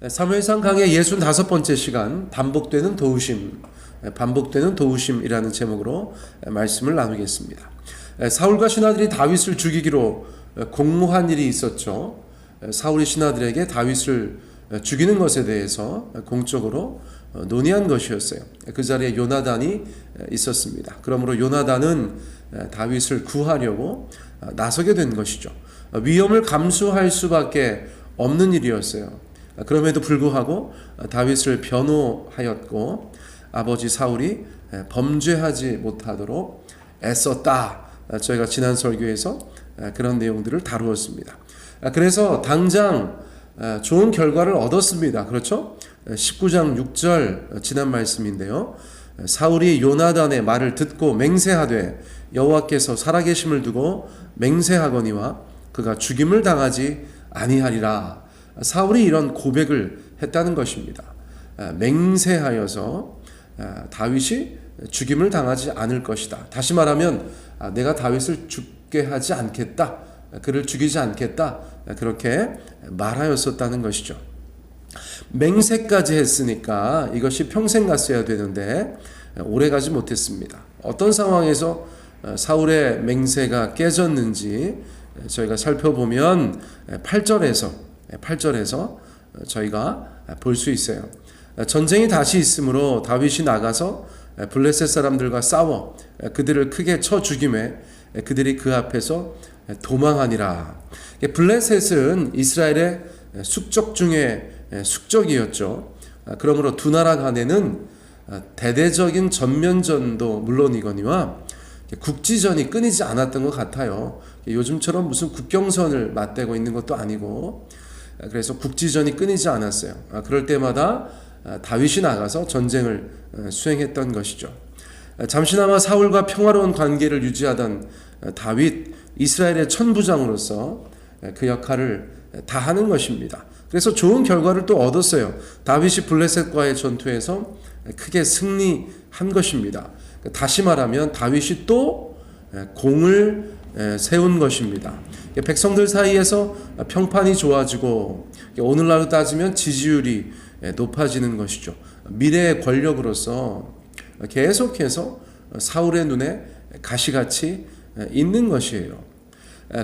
사무엘상 강의 65번째 시간 반복되는 도우심이라는 제목으로 말씀을 나누겠습니다. 사울과 신하들이 다윗을 죽이기로 공모한 일이 있었죠. 사울이 신하들에게 다윗을 죽이는 것에 대해서 공적으로 논의한 것이었어요. 그 자리에 요나단이 있었습니다. 그러므로 요나단은 다윗을 구하려고 나서게 된 것이죠. 위험을 감수할 수밖에 없는 일이었어요. 그럼에도 불구하고 다윗을 변호하였고 아버지 사울이 범죄하지 못하도록 애썼다. 저희가 지난 설교에서 그런 내용들을 다루었습니다. 그래서 당장 좋은 결과를 얻었습니다. 그렇죠? 19장 6절 지난 말씀인데요. 사울이 요나단의 말을 듣고 맹세하되 여호와께서 살아계심을 두고 맹세하거니와 그가 죽임을 당하지 아니하리라. 사울이 이런 고백을 했다는 것입니다. 맹세하여서 다윗이 죽임을 당하지 않을 것이다. 다시 말하면 내가 다윗을 죽게 하지 않겠다. 그를 죽이지 않겠다. 그렇게 말하였었다는 것이죠. 맹세까지 했으니까 이것이 평생 갔어야 되는데 오래가지 못했습니다. 어떤 상황에서 사울의 맹세가 깨졌는지 저희가 살펴보면 8절에서 저희가 볼 수 있어요. 전쟁이 다시 있으므로 다윗이 나가서 블레셋 사람들과 싸워 그들을 크게 쳐 죽이매 그들이 그 앞에서 도망하니라. 블레셋은 이스라엘의 숙적 중에 숙적이었죠. 그러므로 두 나라 간에는 대대적인 전면전도 물론이거니와 국지전이 끊이지 않았던 것 같아요. 요즘처럼 무슨 국경선을 맞대고 있는 것도 아니고 그래서 국지전이 끊이지 않았어요. 그럴 때마다 다윗이 나가서 전쟁을 수행했던 것이죠. 잠시나마 사울과 평화로운 관계를 유지하던 다윗, 이스라엘의 천부장으로서 그 역할을 다하는 것입니다. 그래서 좋은 결과를 또 얻었어요. 다윗이 블레셋과의 전투에서 크게 승리한 것입니다. 다시 말하면 다윗이 또 공을 세운 것입니다. 백성들 사이에서 평판이 좋아지고 오늘날로 따지면 지지율이 높아지는 것이죠. 미래의 권력으로서 계속해서 사울의 눈에 가시같이 있는 것이에요.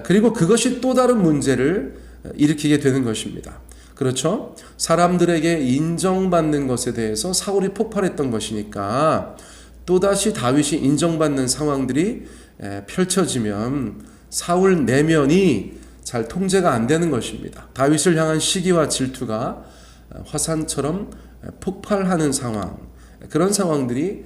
그리고 그것이 또 다른 문제를 일으키게 되는 것입니다. 그렇죠? 사람들에게 인정받는 것에 대해서 사울이 폭발했던 것이니까 또다시 다윗이 인정받는 상황들이 펼쳐지면 사울 내면이 잘 통제가 안 되는 것입니다. 다윗을 향한 시기와 질투가 화산처럼 폭발하는 상황, 그런 상황들이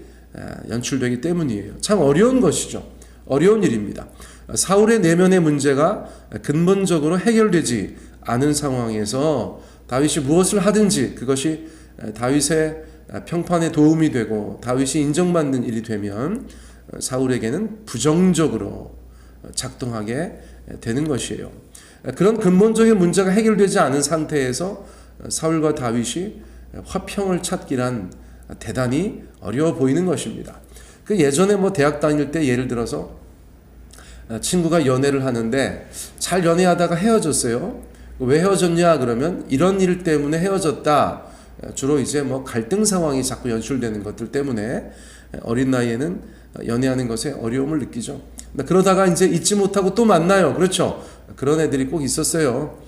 연출되기 때문이에요. 참 어려운 것이죠. 어려운 일입니다. 사울의 내면의 문제가 근본적으로 해결되지 않은 상황에서 다윗이 무엇을 하든지 그것이 다윗의 평판에 도움이 되고 다윗이 인정받는 일이 되면 사울에게는 부정적으로 작동하게 되는 것이에요. 그런 근본적인 문제가 해결되지 않은 상태에서 사울과 다윗이 화평을 찾기란 대단히 어려워 보이는 것입니다. 그 예전에 대학 다닐 때 예를 들어서 친구가 연애를 하는데 잘 연애하다가 헤어졌어요. 왜 헤어졌냐 그러면 이런 일 때문에 헤어졌다. 주로 이제 갈등 상황이 자꾸 연출되는 것들 때문에 어린 나이에는 연애하는 것에 어려움을 느끼죠. 그러다가 이제 잊지 못하고 또 만나요. 그렇죠? 그런 애들이 꼭 있었어요.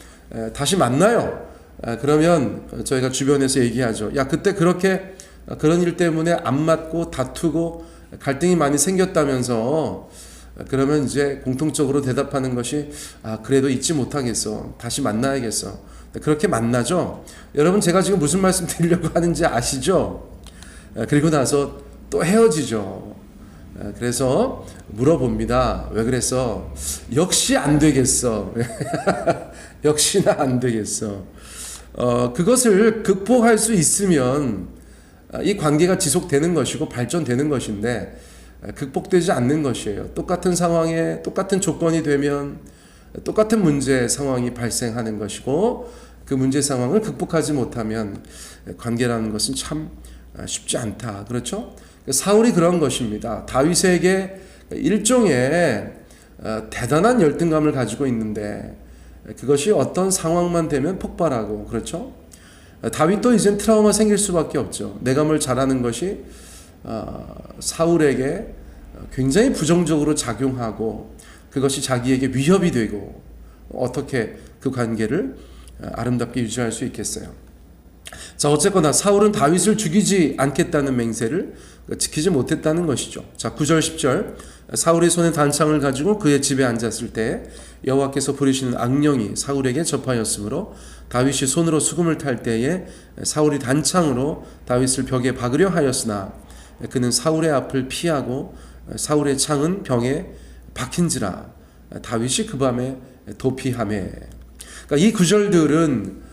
다시 만나요. 그러면 저희가 주변에서 얘기하죠. 야, 그때 그렇게 그런 일 때문에 안 맞고 다투고 갈등이 많이 생겼다면서. 그러면 이제 공통적으로 대답하는 것이 그래도 잊지 못하겠어. 다시 만나야겠어. 그렇게 만나죠. 여러분, 제가 지금 무슨 말씀 드리려고 하는지 아시죠? 그리고 나서 또 헤어지죠. 그래서 물어봅니다. 왜 그랬어? 역시 안 되겠어. 역시나 안 되겠어. 그것을 극복할 수 있으면 이 관계가 지속되는 것이고 발전되는 것인데 극복되지 않는 것이에요. 똑같은 상황에 똑같은 조건이 되면 똑같은 문제 상황이 발생하는 것이고 그 문제 상황을 극복하지 못하면 관계라는 것은 참 쉽지 않다. 그렇죠? 사울이 그런 것입니다. 다윗에게 일종의 대단한 열등감을 가지고 있는데 그것이 어떤 상황만 되면 폭발하고, 그렇죠? 다윗도 이젠 트라우마 생길 수밖에 없죠. 내가 뭘 잘하는 것이 사울에게 굉장히 부정적으로 작용하고 그것이 자기에게 위협이 되고 어떻게 그 관계를 아름답게 유지할 수 있겠어요. 자, 어쨌거나 사울은 다윗을 죽이지 않겠다는 맹세를 지키지 못했다는 것이죠. 자, 9절 10절 사울의 손에 단창을 가지고 그의 집에 앉았을 때 여호와께서 부리시는 악령이 사울에게 접하였으므로 다윗이 손으로 수금을 탈 때에 사울이 단창으로 다윗을 벽에 박으려 하였으나 그는 사울의 앞을 피하고 사울의 창은 병에 박힌지라 다윗이 그 밤에 도피하매. 그러니까 이 구절들은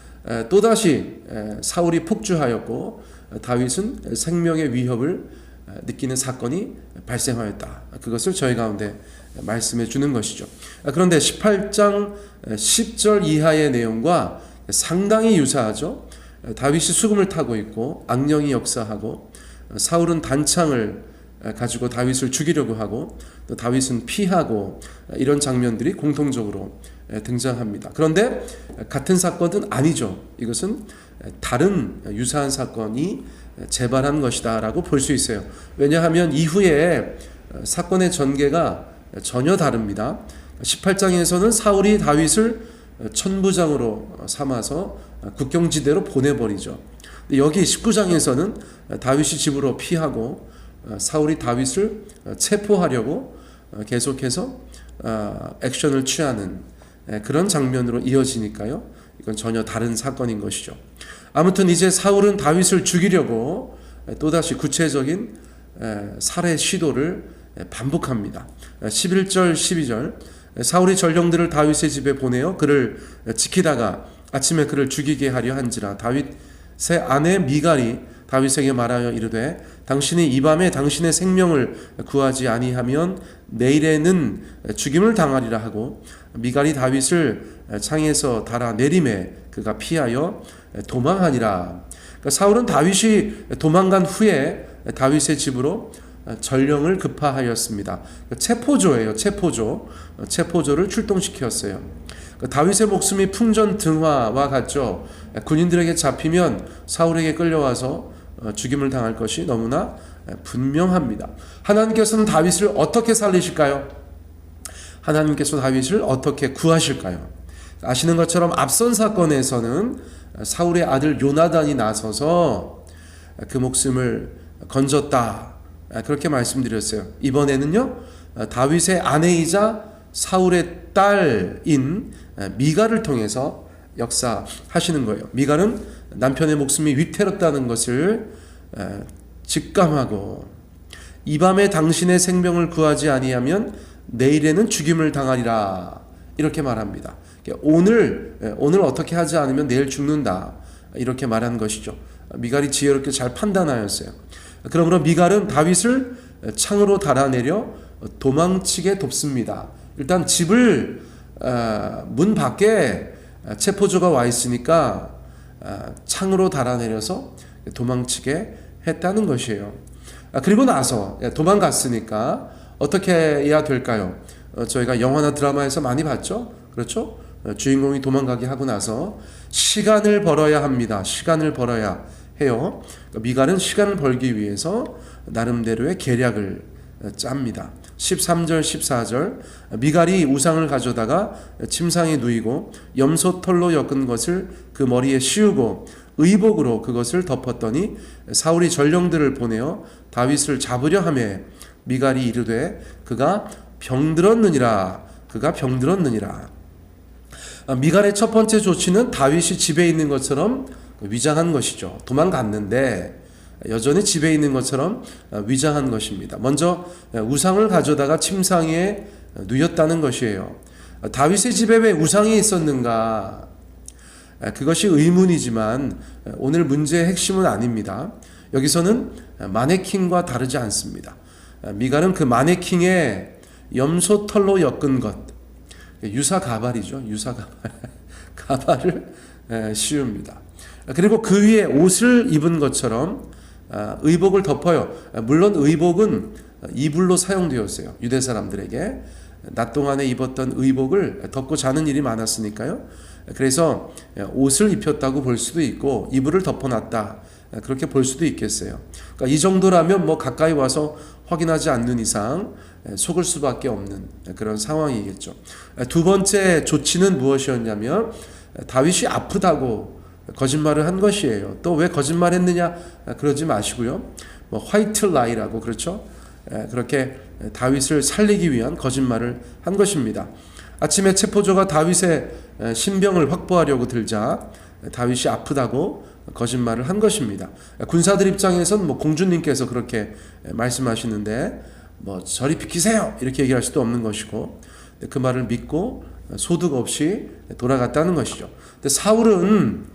또다시 사울이 폭주하였고 다윗은 생명의 위협을 느끼는 사건이 발생하였다. 그것을 저희 가운데 말씀해 주는 것이죠. 그런데 18장 10절 이하의 내용과 상당히 유사하죠. 다윗이 수금을 타고 있고 악령이 역사하고 사울은 단창을 가지고 다윗을 죽이려고 하고 또 다윗은 피하고 이런 장면들이 공통적으로 등장합니다. 그런데 같은 사건은 아니죠. 이것은 다른 유사한 사건이 재발한 것이다 라고 볼 수 있어요. 왜냐하면 이후에 사건의 전개가 전혀 다릅니다. 18장에서는 사울이 다윗을 천부장으로 삼아서 국경지대로 보내버리죠. 여기 19장에서는 다윗이 집으로 피하고 사울이 다윗을 체포하려고 계속해서 액션을 취하는 그런 장면으로 이어지니까요. 이건 전혀 다른 사건인 것이죠. 아무튼 이제 사울은 다윗을 죽이려고 또다시 구체적인 살해 시도를 반복합니다. 11절 12절 사울이 전령들을 다윗의 집에 보내어 그를 지키다가 아침에 그를 죽이게 하려 한지라 다윗의 아내 미갈이 다윗에게 말하여 이르되 당신이 이 밤에 당신의 생명을 구하지 아니하면 내일에는 죽임을 당하리라 하고 미갈이 다윗을 창에서 달아 내림에 그가 피하여 도망하니라. 그러니까 사울은 다윗이 도망간 후에 다윗의 집으로 전령을 급파하였습니다. 체포조예요. 체포조를 출동시켰어요. 다윗의 목숨이 풍전등화와 같죠. 군인들에게 잡히면 사울에게 끌려와서 죽임을 당할 것이 너무나 분명합니다. 하나님께서는 다윗을 어떻게 살리실까요? 하나님께서 다윗을 어떻게 구하실까요? 아시는 것처럼 앞선 사건에서는 사울의 아들 요나단이 나서서 그 목숨을 건졌다. 그렇게 말씀드렸어요. 이번에는요, 다윗의 아내이자 사울의 딸인 미갈을 통해서 역사하시는 거예요. 미갈은 남편의 목숨이 위태롭다는 것을 직감하고 이 밤에 당신의 생명을 구하지 아니하면 내일에는 죽임을 당하리라 이렇게 말합니다. 오늘 어떻게 하지 않으면 내일 죽는다 이렇게 말한 것이죠. 미갈이 지혜롭게 잘 판단하였어요. 그러므로 미갈은 다윗을 창으로 달아내려 도망치게 돕습니다. 일단 집을 문 밖에 체포조가 와 있으니까 창으로 달아내려서 도망치게 했다는 것이에요. 그리고 나서 도망갔으니까 어떻게 해야 될까요? 저희가 영화나 드라마에서 많이 봤죠? 그렇죠? 주인공이 도망가게 하고 나서 시간을 벌어야 합니다. 시간을 벌어야 해요. 미갈은 시간을 벌기 위해서 나름대로의 계략을 짭니다. 13절 14절 미갈이 우상을 가져다가 침상에 누이고 염소털로 엮은 것을 그 머리에 씌우고 의복으로 그것을 덮었더니 사울이 전령들을 보내어 다윗을 잡으려 하매 미갈이 이르되 그가 병들었느니라. 미갈의 첫 번째 조치는 다윗이 집에 있는 것처럼 위장한 것이죠. 도망갔는데 여전히 집에 있는 것처럼 위장한 것입니다. 먼저 우상을 가져다가 침상에 누였다는 것이에요. 다윗의 집에 왜 우상이 있었는가? 그것이 의문이지만 오늘 문제의 핵심은 아닙니다. 여기서는 마네킹과 다르지 않습니다. 미갈은 그 마네킹에 염소털로 엮은 것, 유사 가발이죠. 가발을 씌웁니다. 그리고 그 위에 옷을 입은 것처럼 의복을 덮어요. 물론 의복은 이불로 사용되었어요. 유대 사람들에게 낮 동안에 입었던 의복을 덮고 자는 일이 많았으니까요. 그래서 옷을 입혔다고 볼 수도 있고 이불을 덮어놨다, 그렇게 볼 수도 있겠어요. 그러니까 이 정도라면 뭐 가까이 와서 확인하지 않는 이상 속을 수밖에 없는 그런 상황이겠죠. 두 번째 조치는 무엇이었냐면 다윗이 아프다고 거짓말을 한 것이에요. 또 왜 거짓말했느냐 그러지 마시고요. 뭐 화이트 라이라고, 그렇죠? 그렇게 다윗을 살리기 위한 거짓말을 한 것입니다. 아침에 체포조가 다윗의 신병을 확보하려고 들자 다윗이 아프다고 거짓말을 한 것입니다. 군사들 입장에선 뭐 공주님께서 그렇게 말씀하시는데 뭐 저리 비키세요 이렇게 얘기할 수도 없는 것이고, 그 말을 믿고 소득 없이 돌아갔다는 것이죠. 근데 사울은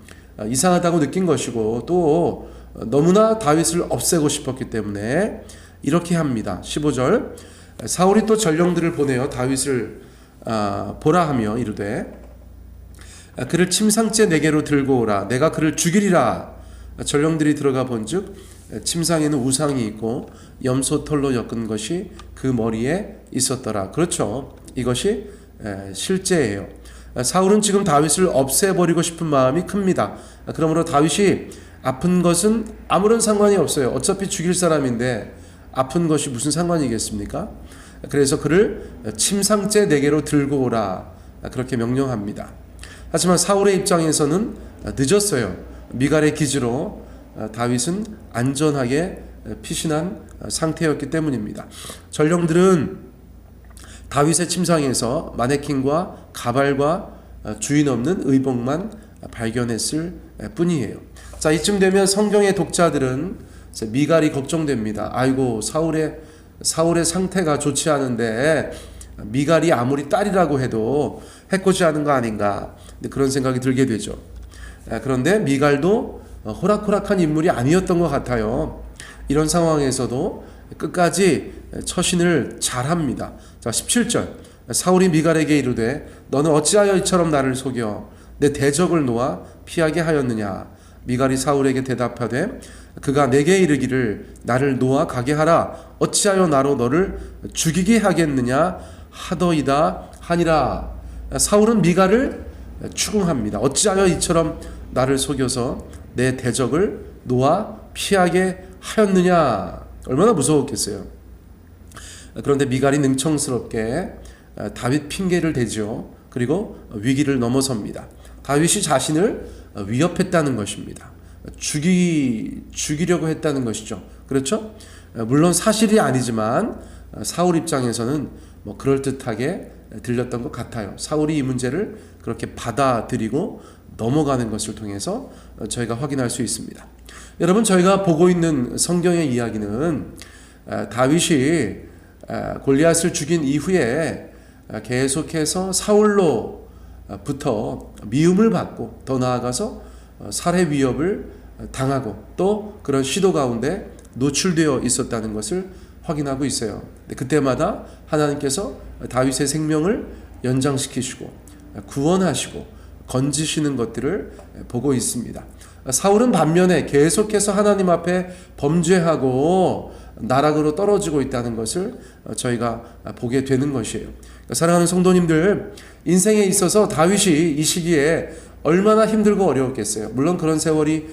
이상하다고 느낀 것이고 또 너무나 다윗을 없애고 싶었기 때문에 이렇게 합니다. 15절, 사울이 또 전령들을 보내어 다윗을 보라 하며 이르되 그를 침상째 내게로 들고 오라, 내가 그를 죽이리라. 전령들이 들어가 본즉 침상에는 우상이 있고 염소털로 엮은 것이 그 머리에 있었더라. 그렇죠, 이것이 실제예요. 사울은 지금 다윗을 없애버리고 싶은 마음이 큽니다. 그러므로 다윗이 아픈 것은 아무런 상관이 없어요. 어차피 죽일 사람인데 아픈 것이 무슨 상관이겠습니까? 그래서 그를 침상째 내게로 들고 오라, 그렇게 명령합니다. 하지만 사울의 입장에서는 늦었어요. 미갈의 기지로 다윗은 안전하게 피신한 상태였기 때문입니다. 전령들은 다윗의 침상에서 마네킹과 가발과 주인 없는 의복만 발견했을 뿐이에요. 자, 이쯤 되면 성경의 독자들은 미갈이 걱정됩니다. 아이고, 사울의 상태가 좋지 않은데 미갈이 아무리 딸이라고 해도 해코지하는 거 아닌가, 그런 생각이 들게 되죠. 그런데 미갈도 호락호락한 인물이 아니었던 것 같아요. 이런 상황에서도 끝까지 처신을 잘합니다. 자, 17절, 사울이 미갈에게 이르되 너는 어찌하여 이처럼 나를 속여 내 대적을 놓아 피하게 하였느냐. 미갈이 사울에게 대답하되 그가 내게 이르기를 나를 놓아 가게 하라, 어찌하여 나로 너를 죽이게 하겠느냐 하더이다 하니라. 사울은 미갈을 추궁합니다. 어찌하여 이처럼 나를 속여서 내 대적을 놓아 피하게 하였느냐. 얼마나 무서웠겠어요. 그런데 미갈이 능청스럽게 다윗 핑계를 대죠. 그리고 위기를 넘어섭니다. 다윗이 자신을 위협했다는 것입니다. 죽이려고 했다는 것이죠. 그렇죠? 물론 사실이 아니지만 사울 입장에서는 뭐 그럴듯하게 들렸던 것 같아요. 사울이 이 문제를 그렇게 받아들이고 넘어가는 것을 통해서 저희가 확인할 수 있습니다. 여러분, 저희가 보고 있는 성경의 이야기는 다윗이 골리앗을 죽인 이후에 계속해서 사울로부터 미움을 받고 더 나아가서 살해 위협을 당하고 또 그런 시도 가운데 노출되어 있었다는 것을 확인하고 있어요. 그때마다 하나님께서 다윗의 생명을 연장시키시고 구원하시고 건지시는 것들을 보고 있습니다. 사울은 반면에 계속해서 하나님 앞에 범죄하고 나락으로 떨어지고 있다는 것을 저희가 보게 되는 것이에요. 사랑하는 성도님들, 인생에 있어서 다윗이 이 시기에 얼마나 힘들고 어려웠겠어요. 물론 그런 세월이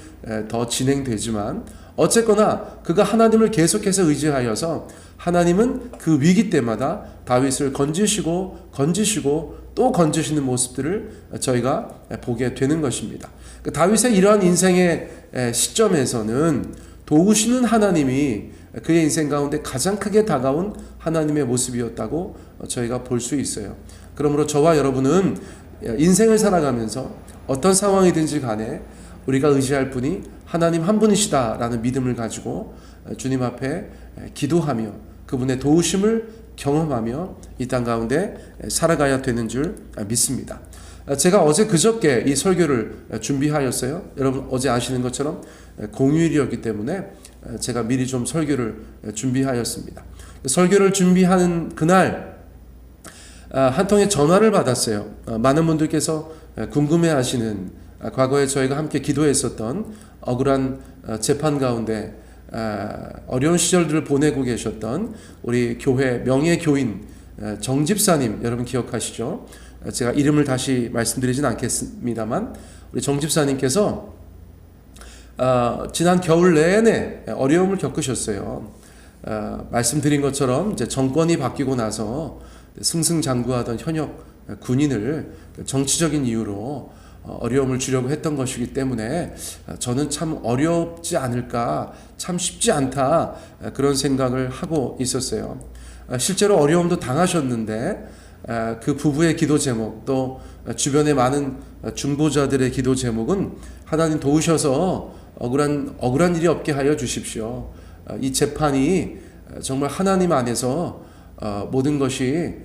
더 진행되지만 어쨌거나 그가 하나님을 계속해서 의지하여서 하나님은 그 위기 때마다 다윗을 건지시고 또 건지시는 모습들을 저희가 보게 되는 것입니다. 다윗의 이러한 인생의 시점에서는 도우시는 하나님이 그의 인생 가운데 가장 크게 다가온 하나님의 모습이었다고 저희가 볼 수 있어요. 그러므로 저와 여러분은 인생을 살아가면서 어떤 상황이든지 간에 우리가 의지할 분이 하나님 한 분이시다라는 믿음을 가지고 주님 앞에 기도하며 그분의 도우심을 경험하며 이 땅 가운데 살아가야 되는 줄 믿습니다. 제가 어제 그저께 이 설교를 준비하였어요. 여러분 어제 아시는 것처럼 공휴일이었기 때문에 제가 미리 좀 설교를 준비하였습니다. 설교를 준비하는 그날 한 통의 전화를 받았어요. 많은 분들께서 궁금해하시는 과거에 저희가 함께 기도했었던 억울한 재판 가운데 어려운 시절들을 보내고 계셨던 우리 교회 명예교인 정집사님, 여러분 기억하시죠? 제가 이름을 다시 말씀드리진 않겠습니다만 우리 정 집사님께서 지난 겨울 내내 어려움을 겪으셨어요. 말씀드린 것처럼 이제 정권이 바뀌고 나서 승승장구하던 현역 군인을 정치적인 이유로 어려움을 주려고 했던 것이기 때문에 저는 참 어렵지 않을까, 참 쉽지 않다, 그런 생각을 하고 있었어요. 실제로 어려움도 당하셨는데 그 부부의 기도 제목, 또 주변의 많은 중보자들의 기도 제목은 하나님 도우셔서 억울한 일이 없게 하여 주십시오. 이 재판이 정말 하나님 안에서 모든 것이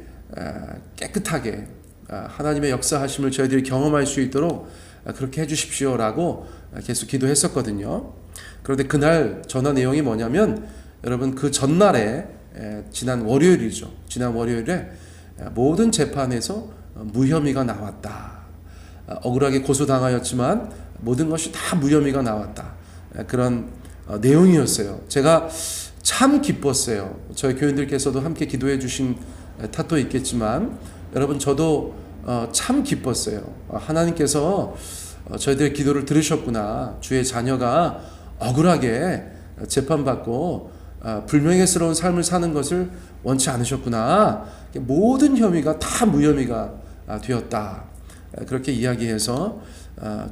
깨끗하게 하나님의 역사하심을 저희들이 경험할 수 있도록 그렇게 해주십시오라고 계속 기도했었거든요. 그런데 그날 전화 내용이 뭐냐면, 여러분, 그 전날에 지난 월요일이죠. 지난 월요일에 모든 재판에서 무혐의가 나왔다. 억울하게 고소당하였지만 모든 것이 다 무혐의가 나왔다. 그런 내용이었어요. 제가 참 기뻤어요. 저희 교인들께서도 함께 기도해 주신 탓도 있겠지만 여러분, 저도 참 기뻤어요. 하나님께서 저희들의 기도를 들으셨구나. 주의 자녀가 억울하게 재판받고 불명예스러운 삶을 사는 것을 원치 않으셨구나. 모든 혐의가 다 무혐의가 되었다. 그렇게 이야기해서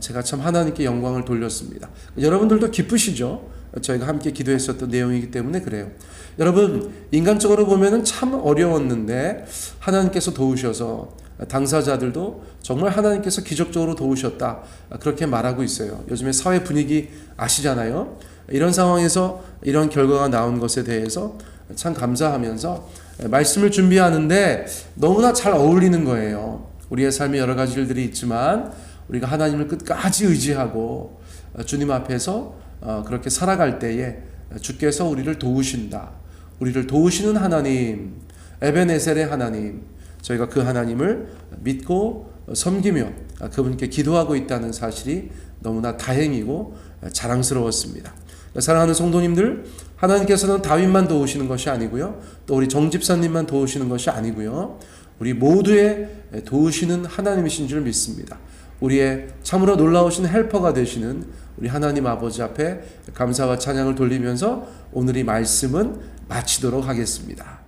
제가 참 하나님께 영광을 돌렸습니다. 여러분들도 기쁘시죠? 저희가 함께 기도했었던 내용이기 때문에 그래요. 여러분, 인간적으로 보면은 참 어려웠는데 하나님께서 도우셔서 당사자들도 정말 하나님께서 기적적으로 도우셨다, 그렇게 말하고 있어요. 요즘에 사회 분위기 아시잖아요. 이런 상황에서 이런 결과가 나온 것에 대해서 참 감사하면서 말씀을 준비하는데 너무나 잘 어울리는 거예요. 우리의 삶에 여러 가지 일들이 있지만 우리가 하나님을 끝까지 의지하고 주님 앞에서 그렇게 살아갈 때에 주께서 우리를 도우신다. 우리를 도우시는 하나님, 에베네셀의 하나님, 저희가 그 하나님을 믿고 섬기며 그분께 기도하고 있다는 사실이 너무나 다행이고 자랑스러웠습니다. 사랑하는 성도님들, 하나님께서는 다윗만 도우시는 것이 아니고요, 또 우리 정 집사님만 도우시는 것이 아니고요, 우리 모두의 도우시는 하나님이신 줄 믿습니다. 우리의 참으로 놀라우신 헬퍼가 되시는 우리 하나님 아버지 앞에 감사와 찬양을 돌리면서 오늘 이 말씀은 마치도록 하겠습니다.